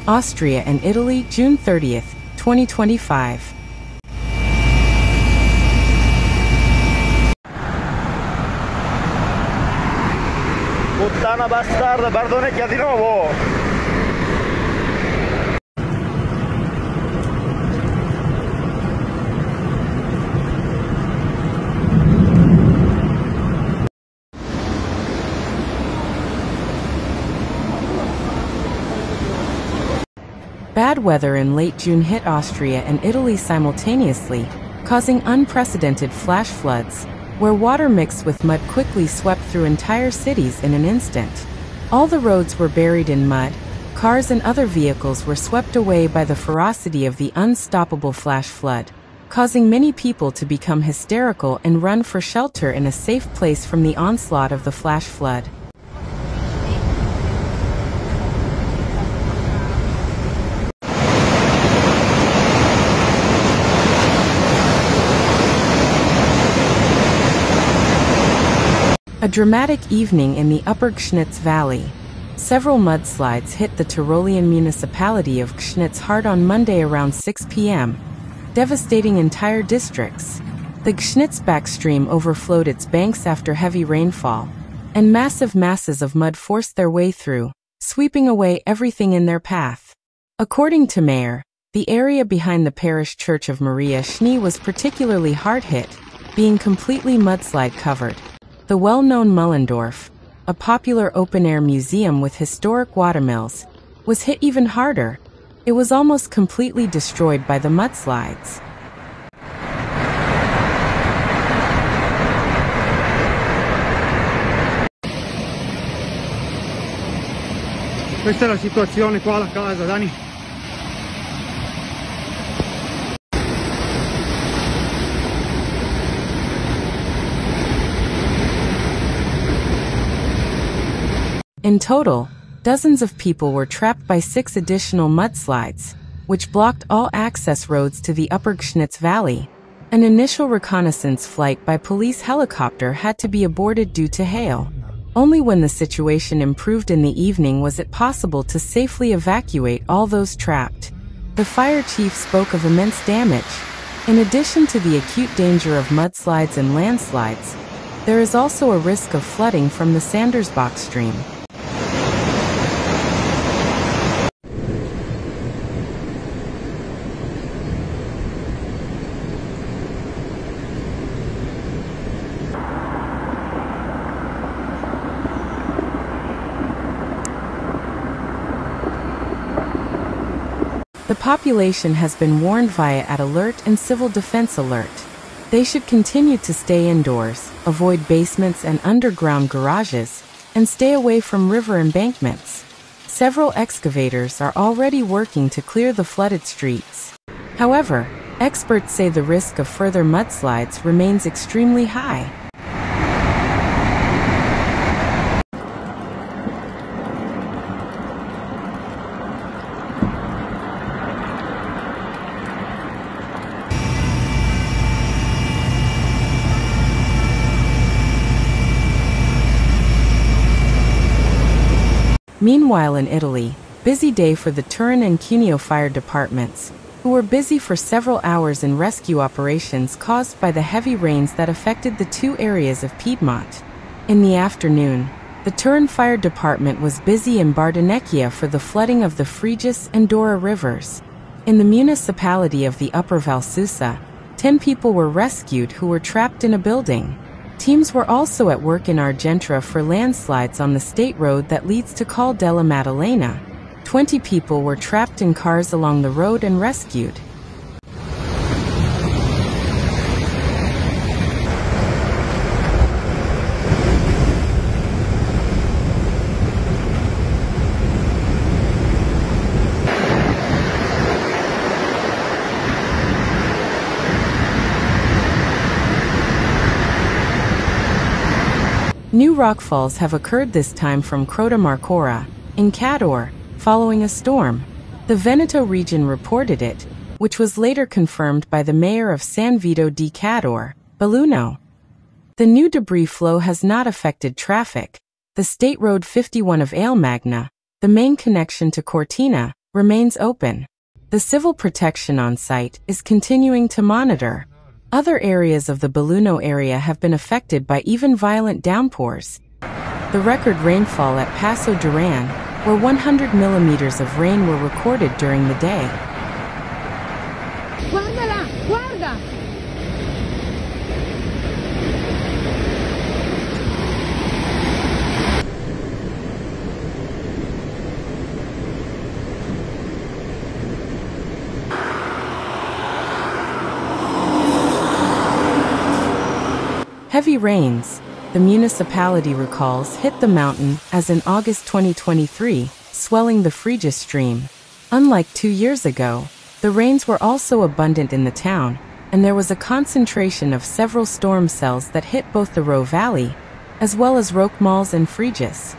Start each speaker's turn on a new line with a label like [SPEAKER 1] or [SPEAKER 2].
[SPEAKER 1] Austria and Italy, June 30th, 2025.
[SPEAKER 2] Puttana bastarda, Bardonecchia di nuovo!
[SPEAKER 1] Bad weather in late June hit Austria and Italy simultaneously, causing unprecedented flash floods, where water mixed with mud quickly swept through entire cities in an instant. All the roads were buried in mud, cars and other vehicles were swept away by the ferocity of the unstoppable flash flood, causing many people to become hysterical and run for shelter in a safe place from the onslaught of the flash flood. A dramatic evening in the upper Gschnitz Valley. Several mudslides hit the Tyrolean municipality of Gschnitz hard on Monday around 6 p.m., devastating entire districts. The Gschnitzbach stream overflowed its banks after heavy rainfall, and massive masses of mud forced their way through, sweeping away everything in their path. According to Mayor, the area behind the parish church of Maria Schnee was particularly hard hit, being completely mudslide covered. The well-known Mullendorf, a popular open-air museum with historic watermills, was hit even harder. It was almost completely destroyed by the mudslides.
[SPEAKER 3] Questa è la situazione qua alla casa, Dani.
[SPEAKER 1] In total, dozens of people were trapped by 6 additional mudslides, which blocked all access roads to the upper Gschnitz Valley. An initial reconnaissance flight by police helicopter had to be aborted due to hail. Only when the situation improved in the evening was it possible to safely evacuate all those trapped. The fire chief spoke of immense damage. In addition to the acute danger of mudslides and landslides, there is also a risk of flooding from the Gschnitzbach stream. The population has been warned via At Alert and Civil Defense Alert. They should continue to stay indoors, avoid basements and underground garages, and stay away from river embankments. Several excavators are already working to clear the flooded streets. However, experts say the risk of further mudslides remains extremely high. Meanwhile in Italy, busy day for the Turin and Cuneo fire departments, who were busy for several hours in rescue operations caused by the heavy rains that affected the 2 areas of Piedmont. In the afternoon, the Turin fire department was busy in Bardonecchia for the flooding of the Frejus and Dora rivers. In the municipality of the upper Valsusa, 10 people were rescued who were trapped in a building. Teams were also at work in Argentra for landslides on the state road that leads to Cal della Maddalena. 20 people were trapped in cars along the road and rescued. New rockfalls have occurred this time from Croda Marcora, in Cadore, following a storm. The Veneto region reported it, which was later confirmed by the mayor of San Vito di Cadore, Belluno. The new debris flow has not affected traffic. The State Road 51 of Alemagna, the main connection to Cortina, remains open. The civil protection on site is continuing to monitor. Other areas of the Belluno area have been affected by even violent downpours. The record rainfall at Passo Duran, where 100 millimeters of rain were recorded during the day.
[SPEAKER 4] Guardala, guarda!
[SPEAKER 1] Heavy rains, the municipality recalls, hit the mountain as in August 2023, swelling the Frejus stream. Unlike 2 years ago, the rains were also abundant in the town, and there was a concentration of several storm cells that hit both the Ro Valley, as well as Roquemals and Frejus.